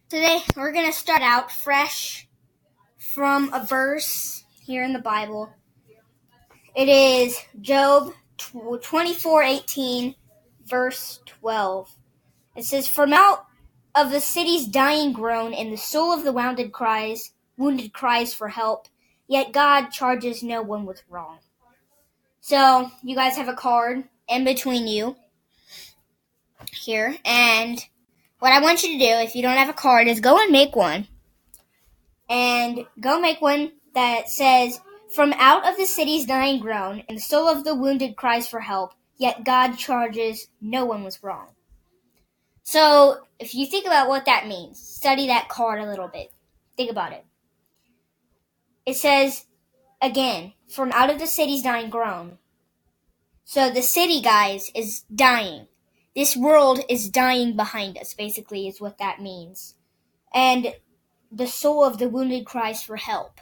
Today we're going to start out fresh from a verse here in the Bible. It is Job 24:18, verse 12. It says, "From out of the city's dying groan, and the soul of the wounded cries for help, yet God charges no one with wrong." So, you guys have a card in between you here, and what I want you to do, if you don't have a card, is go and make one. And go make one that says, "From out of the city's dying groan, and the soul of the wounded cries for help, yet God charges no one with wrong." So, if you think about what that means, study that card a little bit. Think about it. It says, again, from out of the city's dying groan. So the city, guys, is dying. This world is dying behind us, basically, is what that means. And the soul of the wounded cries for help.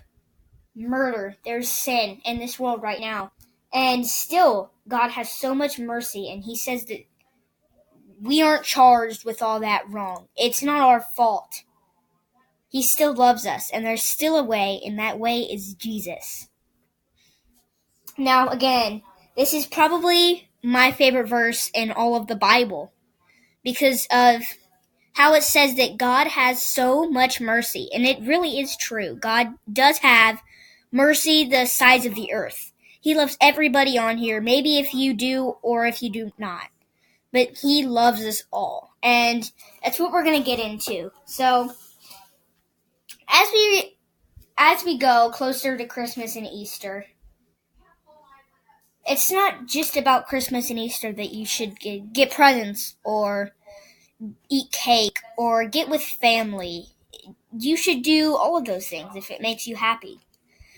Murder, there's sin in this world right now. And still, God has so much mercy, and He says that we aren't charged with all that wrong. It's not our fault. He still loves us, and there's still a way, and that way is Jesus. Now, again, this is probably my favorite verse in all of the Bible because of how it says that God has so much mercy, and it really is true. God does have mercy the size of the earth. He loves everybody on here, maybe if you do or if you do not. But He loves us all, and that's what we're going to get into. So, as we go closer to Christmas and Easter, it's not just about Christmas and Easter that you should get presents or eat cake or get with family. You should do all of those things if it makes you happy.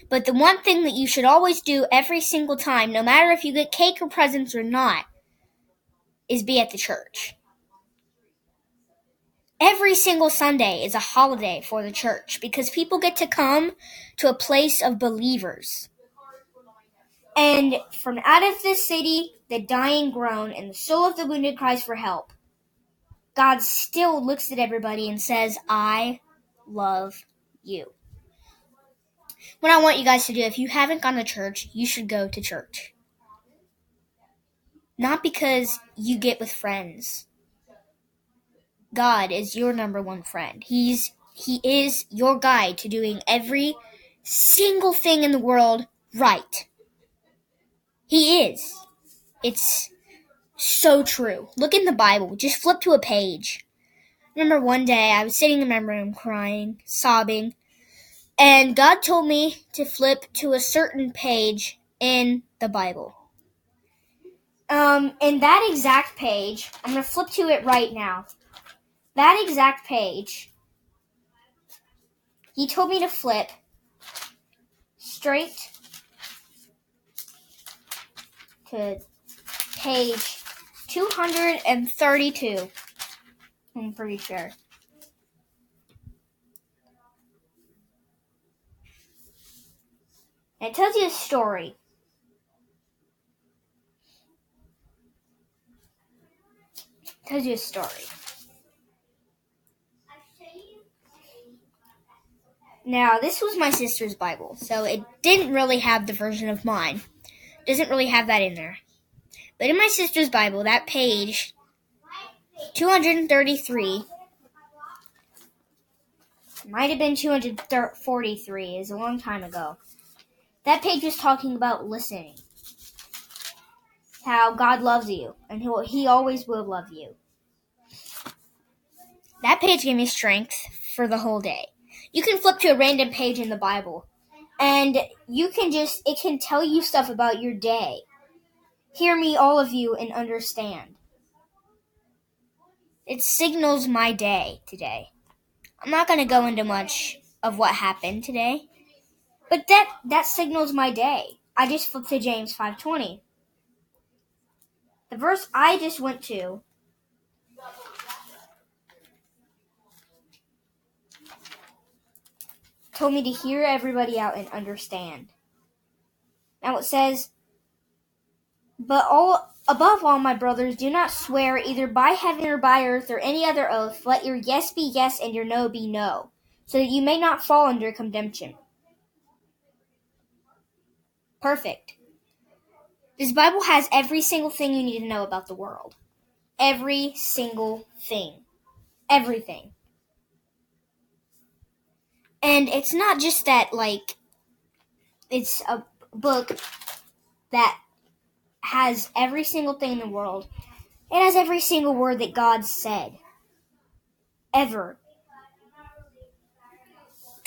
But the one thing that you should always do every single time, no matter if you get cake or presents or not, is be at the church. Every single Sunday is a holiday for the church because people get to come to a place of believers. And from out of the city, the dying groan, and the soul of the wounded cries for help, God still looks at everybody and says, "I love you." What I want you guys to do, if you haven't gone to church, you should go to church. Not because you get with friends. God is your number one friend. He is your guide to doing every single thing in the world right. He is. It's so true. Look in the Bible. Just flip to a page. I remember one day I was sitting in my room crying, sobbing, and God told me to flip to a certain page in the Bible. In that exact page, I'm going to flip to it right now. That exact page, He told me to flip straight to page 232. I'm pretty sure. And it tells you a story. It tells you a story. Now, this was my sister's Bible, so it didn't really have the version of mine. It doesn't really have that in there. But in my sister's Bible, that page 233, might have been 243, is a long time ago. That page was talking about listening. How God loves you, and He always will love you. That page gave me strength for the whole day. You can flip to a random page in the Bible, and it can tell you stuff about your day. Hear me, all of you, and understand. It signals my day today. I'm not going to go into much of what happened today, but that signals my day. I just flipped to James 5:20. The verse I just went to told me to hear everybody out and understand. Now it says, But above all, my brothers, do not swear either by heaven or by earth or any other oath. Let your yes be yes and your no be no, so that you may not fall under condemnation. Perfect. This Bible has every single thing you need to know about the world. Every single thing. Everything. And it's not just that, it's a book that has every single thing in the world. It has every single word that God said. Ever.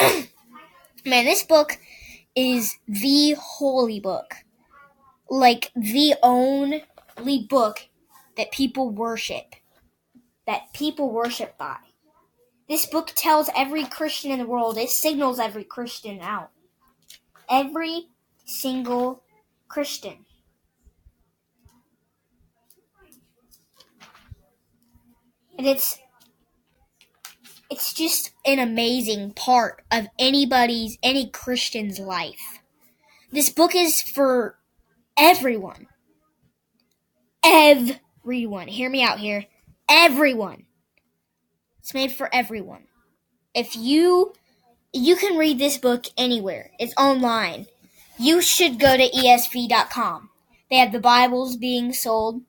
Man, this book is the holy book. Like, the only book that people worship. That people worship by. This book tells every Christian in the world. It signals every Christian out. Every single Christian. And it's just an amazing part of any Christian's life. This book is for everyone. Everyone. Hear me out here. Everyone. It's made for everyone. If you can read this book anywhere. It's online. You should go to esv.com. They have the Bibles being sold.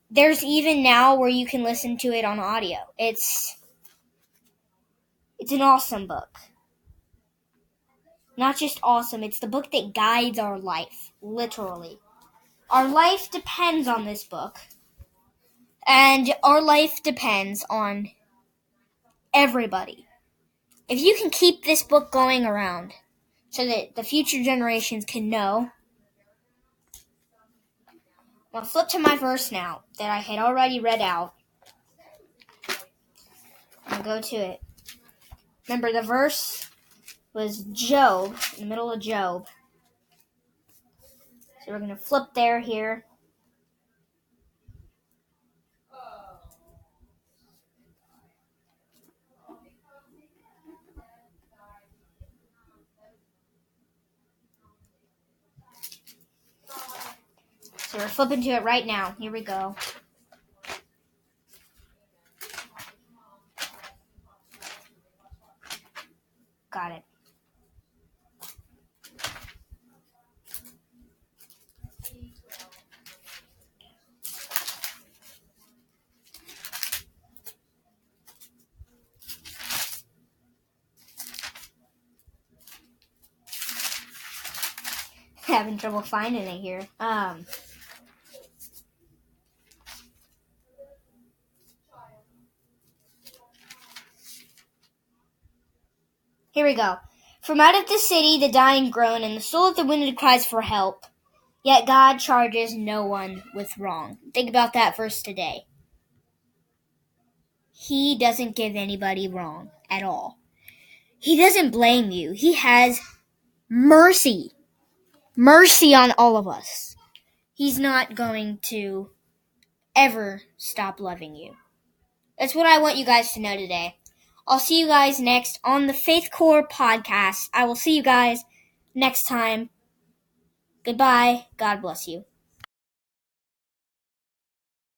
There's even now where you can listen to it on audio. It's an awesome book. Not just awesome, it's the book that guides our life, literally. Our life depends on this book. And our life depends on everybody. If you can keep this book going around so that the future generations can know. I'll flip to my verse now that I had already read out. I'll go to it. Remember, the verse was Job, in the middle of Job. So we're going to flip there here. So we're flipping to it right now. Here we go. Got it. Having trouble finding it here. Here we go. From out of the city the dying groan, and the soul of the wounded cries for help. Yet God charges no one with wrong. Think about that verse today. He doesn't give anybody wrong at all. He doesn't blame you. He has mercy. Mercy on all of us. He's not going to ever stop loving you. That's what I want you guys to know today. I'll see you guys next on the Faith Corp podcast. I will see you guys next time. Goodbye. God bless you.